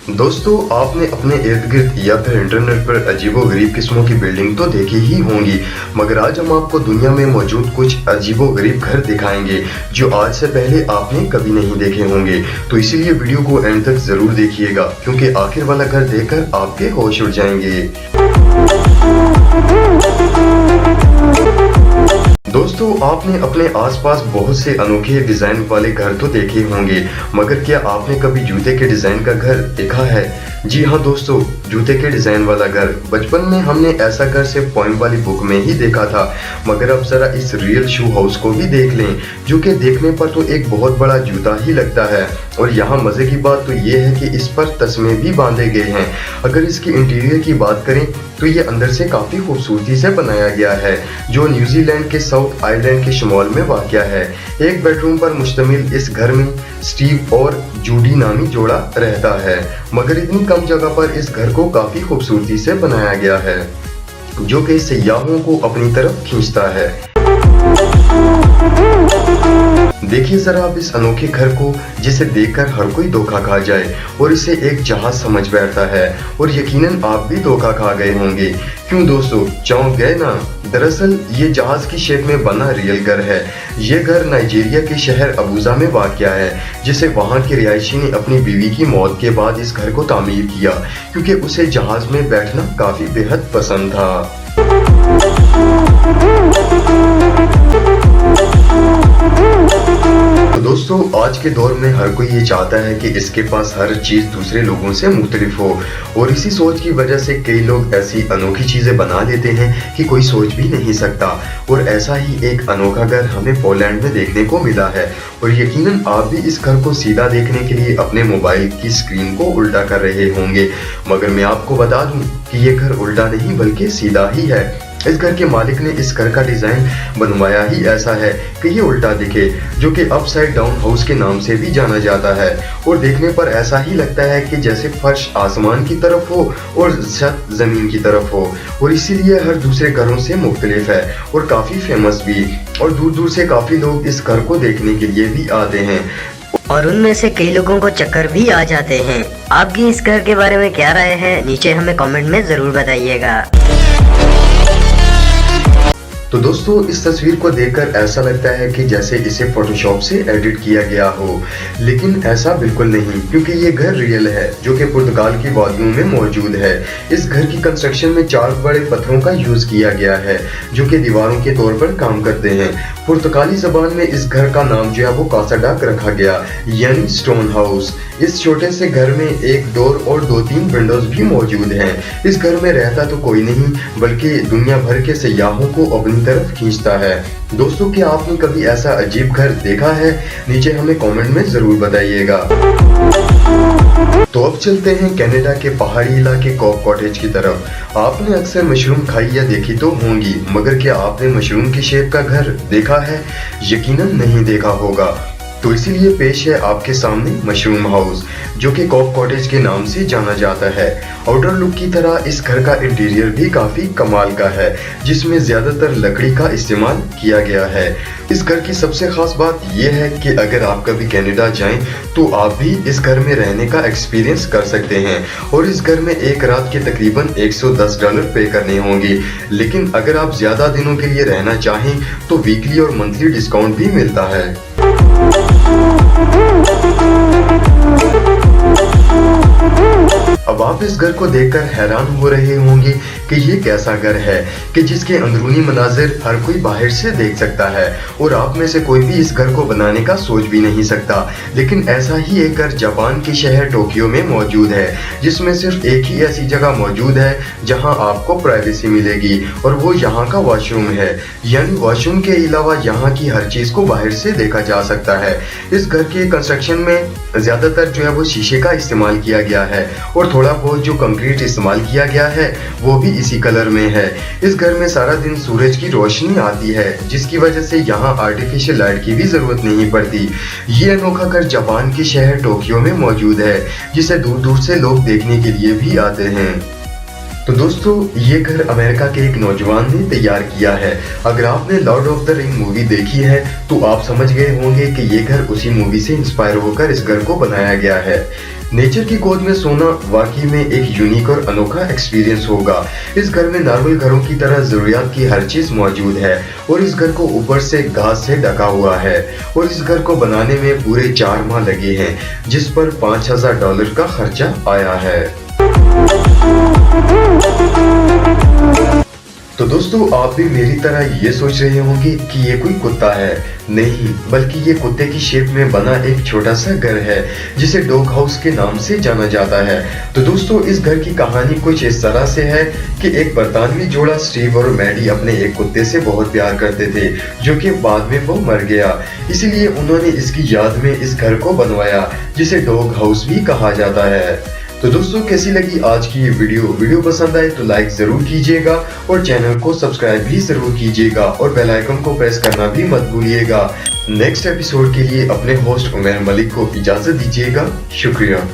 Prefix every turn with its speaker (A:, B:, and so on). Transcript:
A: दोस्तों, आपने अपने इर्द गिर्द या फिर इंटरनेट पर अजीबोगरीब किस्मों की बिल्डिंग तो देखी ही होंगी, मगर आज हम आपको दुनिया में मौजूद कुछ अजीबोगरीब घर दिखाएंगे जो आज से पहले आपने कभी नहीं देखे होंगे। तो इसीलिए वीडियो को एंड तक जरूर देखिएगा, क्योंकि आखिर वाला घर देखकर आपके होश उड़ जाएंगे। दोस्तों, आपने अपने आसपास बहुत से अनोखे डिजाइन वाले घर तो देखे होंगे, मगर क्या आपने कभी जूते के डिजाइन का घर देखा है? जी हाँ दोस्तों, जूते के डिजाइन वाला घर। बचपन में हमने ऐसा घर सिर्फ पोएम वाली बुक में ही देखा था, मगर अब जरा इस रियल शू हाउस को भी देख लें, जो कि देखने पर तो एक बहुत बड़ा जूता ही लगता है। और यहाँ मजे की बात तो ये है कि इस पर तस्मे भी बांधे गए हैं। अगर इसकी इंटीरियर की बात करें तो ये अंदर से काफी खूबसूरती से बनाया गया है, जो न्यूजीलैंड के साउथ आइलैंड के शुमाल में वाक़या है। एक बेडरूम पर मुश्तमिल इस घर में स्टीव और जूडी नामी जोड़ा रहता है, मगर इतनी कम जगह पर इस घर को काफी खूबसूरती से बनाया गया है, जो कि सयाहों को अपनी तरफ खींचता है। देखिए जरा आप इस अनोखे घर को, जिसे देखकर हर कोई धोखा खा जाए और इसे एक जहाज समझ बैठता है, और यकीनन आप भी धोखा खा गए होंगे। क्यों दोस्तों, चौंक गए ना? दरअसल ये जहाज की शेप में बना रियल घर है। ये घर नाइजीरिया के शहर अबूजा में वाक़या है, जिसे वहाँ के रिहायशी ने अपनी बीवी की मौत के बाद इस घर को तामीर किया, क्योंकि उसे जहाज में बैठना काफी बेहद पसंद था। तो दोस्तों, आज के दौर में हर कोई ये चाहता है कि इसके पास हर चीज दूसरे लोगों से मुख्तलिफ हो, और इसी सोच की वजह से कई लोग ऐसी अनोखी चीजें बना लेते हैं कि कोई सोच भी नहीं सकता। और ऐसा ही एक अनोखा घर हमें पोलैंड में देखने को मिला है, और यकीनन आप भी इस घर को सीधा देखने के लिए अपने मोबाइल की स्क्रीन को उल्टा कर रहे होंगे, मगर मैं आपको बता दूं कि ये घर उल्टा नहीं बल्कि सीधा ही है। इस घर के मालिक ने इस घर का डिजाइन बनवाया ही ऐसा है कि ये उल्टा दिखे, जो कि अपसाइड डाउन हाउस के नाम से भी जाना जाता है। और देखने पर ऐसा ही लगता है कि जैसे फर्श आसमान की तरफ हो और छत जमीन की तरफ हो, और इसीलिए हर दूसरे घरों से मुख्तलिफ है और काफी फेमस भी। और दूर दूर से काफी लोग इस घर को देखने के लिए भी आते हैं,
B: और उनमें से कई लोगों को चक्कर भी आ जाते हैं। आपकी इस घर के बारे में क्या राय है, नीचे हमें कमेंट में जरूर बताइएगा।
A: तो दोस्तों, इस तस्वीर को देखकर ऐसा लगता है कि जैसे इसे फोटोशॉप से एडिट किया गया हो, लेकिन ऐसा बिल्कुल नहीं, क्योंकि ये घर रियल है, जो कि पुर्तगाल की वादियों में मौजूद है। इस घर की कंस्ट्रक्शन में 4 बड़े पत्थरों का यूज किया गया है, जो कि दीवारों के तौर पर काम करते हैं। पुर्तगाली जबान में इस घर का नाम जो है वो कासाडाक रखा गया, यानी स्टोन हाउस। इस छोटे से घर में एक डोर और 2-3 विंडोज भी मौजूद हैं। इस घर में रहता तो कोई नहीं, बल्कि दुनिया भर के सयाहों को अपनी तरफ खींचता है। दोस्तों, क्या आपने कभी ऐसा अजीब घर देखा है? नीचे हमें कमेंट में जरूर बताइएगा। तो अब चलते हैं कनाडा के पहाड़ी इलाके कॉक कॉटेज की तरफ। आपने अक्सर मशरूम खाई या देखी तो होंगी, मगर क्या आपने मशरूम की शेप का घर देखा है? यकीनन नहीं देखा होगा। तो इसीलिए पेश है आपके सामने मशरूम हाउस, जो कि कॉक कॉटेज के नाम से जाना जाता है। आउटर लुक की तरह इस घर का इंटीरियर भी काफी कमाल का है, जिसमें ज्यादातर लकड़ी का इस्तेमाल किया गया है। इस घर की सबसे खास बात यह है कि अगर आप कभी कनाडा जाएं तो आप भी इस घर में रहने का एक्सपीरियंस कर सकते हैं, और इस घर में एक रात के तकरीबन $110 पे करने होंगे। लेकिन अगर आप ज्यादा दिनों के लिए रहना चाहें तो वीकली और मंथली डिस्काउंट भी मिलता है। अब आप इस घर को देखकर हैरान हो रहे होंगे कि ये कैसा घर है कि जिसके अंदरूनी मनाजिर हर कोई बाहर से देख सकता है, और आप में से कोई भी इस घर को बनाने का सोच भी नहीं सकता। लेकिन ऐसा ही एक घर जापान के शहर टोक्यो में मौजूद है, जिसमें सिर्फ एक ही ऐसी जगह मौजूद है जहां आपको प्राइवेसी मिलेगी, और वो यहाँ का वॉशरूम है। यानी वॉशरूम के अलावा यहाँ की हर चीज को बाहर से देखा जा सकता है। इस घर के कंस्ट्रक्शन में ज्यादातर जो है वो शीशे का इस्तेमाल किया गया है, और थोड़ा बहुत जो कंक्रीट इस्तेमाल किया गया है वो भी इसी कलर में है। इस घर में सारा दिन सूरज की रोशनी आती है, जिसकी वजह से यहाँ आर्टिफिशियल लाइट की भी जरूरत नहीं पड़ती। ये अनोखा घर जापान के शहर टोक्यो में मौजूद है, जिसे दूर दूर से लोग देखने के लिए भी आते हैं। तो दोस्तों, ये घर अमेरिका के एक नौजवान ने तैयार किया है। अगर आपने Lord of the ring movie देखी है तो आप समझ गए होंगे कि ये घर उसी मूवी से इंस्पायर होकर इस घर को बनाया गया है। नेचर की गोद में सोना वाकई में एक यूनिक और अनोखा एक्सपीरियंस होगा। इस घर में नॉर्मल घरों की तरह जरूरियात की हर चीज मौजूद है और इस घर को ऊपर से घास से ढका हुआ है और इस घर को बनाने में पूरे 4 माह लगे हैं, जिस पर $5000 का खर्चा आया है। तो दोस्तों, आप भी मेरी तरह ये सोच रहे होंगे कि ये कोई कुत्ता है। नहीं, बल्कि ये कुत्ते की शेप में बना एक छोटा सा घर है जिसे डॉग हाउस के नाम से जाना जाता है। तो दोस्तों, इस घर की कहानी कुछ इस तरह से है कि एक बरतानवी जोड़ा स्टीव और मैडी अपने एक कुत्ते से बहुत प्यार करते थे, जो कि बाद में वो मर गया। इसीलिए उन्होंने इसकी याद में इस घर को बनवाया, जिसे डॉग हाउस भी कहा जाता है। तो दोस्तों, कैसी लगी आज की ये वीडियो पसंद आए तो लाइक जरूर कीजिएगा और चैनल को सब्सक्राइब भी जरूर कीजिएगा और बेल आइकन को प्रेस करना भी मत भूलिएगा। नेक्स्ट एपिसोड के लिए अपने होस्ट उमैर मलिक को इजाजत दीजिएगा। शुक्रिया।